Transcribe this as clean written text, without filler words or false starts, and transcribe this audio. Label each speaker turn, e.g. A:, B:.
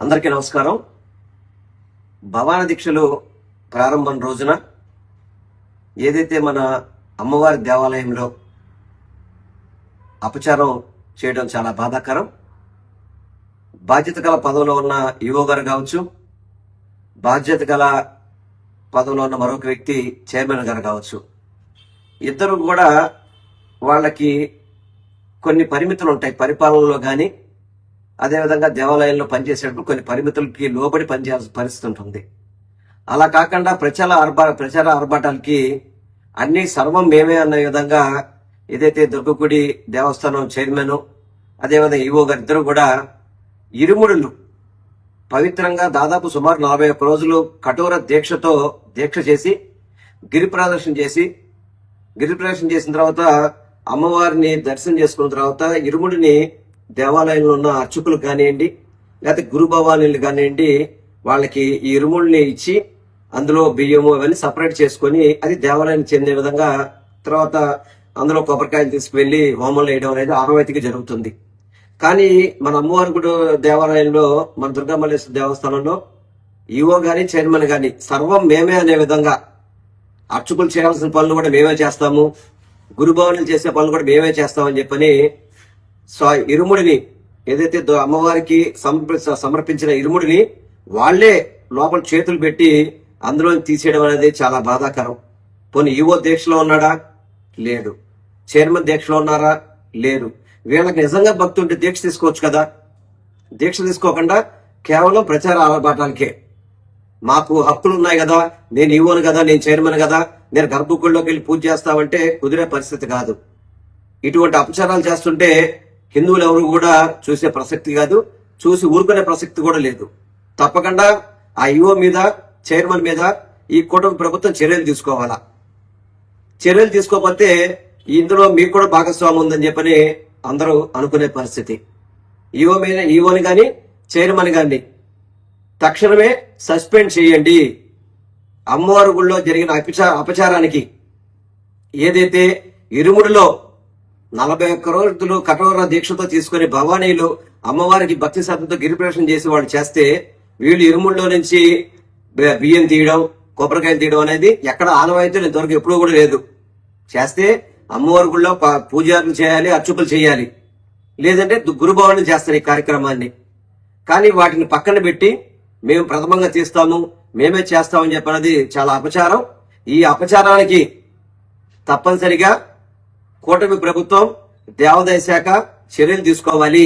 A: అందరికీ నమస్కారం. భవానీ దీక్షలు ప్రారంభం రోజున ఏదైతే మన అమ్మవారి దేవాలయంలో అపచారం చేయడం చాలా బాధాకరం. బాధ్యత గల పదవిలో ఉన్న ఈవో గారు కావచ్చు, బాధ్యత గల పదవిలో ఉన్న మరొక వ్యక్తి చైర్మన్ గారు కావచ్చు, ఇద్దరు కూడా వాళ్ళకి కొన్ని పరిమితులు ఉంటాయి. పరిపాలనలో కానీ అదేవిధంగా దేవాలయంలో పనిచేసేటప్పుడు కొన్ని పరిమితులకి లోబడి పనిచేయాల్సిన పరిస్థితి ఉంటుంది. అలా కాకుండా ప్రచార ఆర్భాటాలకి అన్ని సర్వం మేమే అన్న విధంగా ఏదైతే దుర్గగుడి దేవస్థానం చైర్మన్ అదేవిధంగా ఈవో గారు ఇద్దరు కూడా ఇరుముడులు పవిత్రంగా దాదాపు సుమారు 41 రోజులు కఠోర దీక్ష చేసి గిరి ప్రదర్శన చేసిన తర్వాత అమ్మవారిని దర్శనం చేసుకున్న తర్వాత ఇరుముడిని దేవాలయంలో ఉన్న అర్చకులు కానివ్వండి, లేకపోతే గురు భవానీలు కానివ్వండి, వాళ్ళకి ఈ ఇరుముడిని ఇచ్చి అందులో బియ్యము అవన్నీ సపరేట్ చేసుకొని అది దేవాలయానికి చెందే విధంగా తర్వాత అందులో కొబ్బరికాయలు తీసుకువెళ్లి హోమంలో వేయడం అనేది ఆనవాయితీగా జరుగుతుంది. కానీ మన అమ్మవారి గుడి దేవాలయంలో, మన దుర్గామల్లేశ్వర దేవస్థానంలో ఈవో గాని చైర్మన్ గాని సర్వం మేమే అనే విధంగా అర్చకులు చేయాల్సిన పనులు కూడా మేమే చేస్తాము, గురుభవనులు చేసే పనులు కూడా మేమే చేస్తామని చెప్పని ఇరుముడిని ఏదైతే అమ్మవారికి సమర్పించిన ఇరుముడిని వాళ్లే లోపల చేతులు పెట్టి అందులో తీసేయడం అనేది చాలా బాధాకరం. పోనీ ఈవో దీక్షలో ఉన్నాడా? లేడు. చైర్మన్ దీక్షలో ఉన్నారా? లేరు. వీళ్ళకి నిజంగా భక్తి ఉంటే దీక్ష తీసుకోవచ్చు కదా. దీక్ష తీసుకోకుండా కేవలం ప్రచార ఆర్భాటాలకే మాకు హక్కులు ఉన్నాయి కదా, నేను ఈవోను కదా, నేను చైర్మన్ కదా, నేను గర్భగుడిలోకి వెళ్ళి పూజ చేస్తామంటే కుదిరే పరిస్థితి కాదు. ఇటువంటి అపచారాలు చేస్తుంటే హిందువులు ఎవరు కూడా చూసే ప్రసక్తి కాదు, చూసి ఊరుకునే ప్రసక్తి కూడా లేదు. తప్పకుండా ఆ ఈవో మీద, చైర్మన్ మీద ఈ కూటమి ప్రభుత్వం చర్యలు తీసుకోవాలా. చర్యలు తీసుకోకపోతే ఇందులో మీకు కూడా భాగస్వామ్యం ఉందని చెప్పని అందరూ అనుకునే పరిస్థితి. ఈవోని గాని చైర్మన్ గాని తక్షణమే సస్పెండ్ చేయండి. అమ్మవారి గుళ్ళో జరిగిన అపచారానికి ఏదైతే ఇరుముడిలో 41 రోజులు కఠోర దీక్షతో తీసుకుని భవానీలు అమ్మవారికి భక్తి శ్రద్ధతో గిరిప్రదక్షిణ చేసి వాళ్ళు చేస్తే వీళ్ళు ఇరుముడిలో నుంచి బియ్యం తీయడం, కొబ్బరికాయలు తీయడం అనేది ఎక్కడ ఆనవాయితీలు ఇంతవరకు ఎప్పుడూ కూడా లేదు. చేస్తే అమ్మవారి గుళ్ళో పూజారులు చేయాలి, అర్చకులు చేయాలి, లేదంటే గురుభవనం చేస్తారు ఈ కార్యక్రమాన్ని. కానీ వాటిని పక్కన పెట్టి మేము ప్రథమంగా తీస్తాము, మేమే చేస్తామని చెప్పినది చాలా అపచారం. ఈ అపచారానికి తప్పనిసరిగా కూటమి ప్రభుత్వం, దేవాదాయ శాఖ చర్యలు తీసుకోవాలి.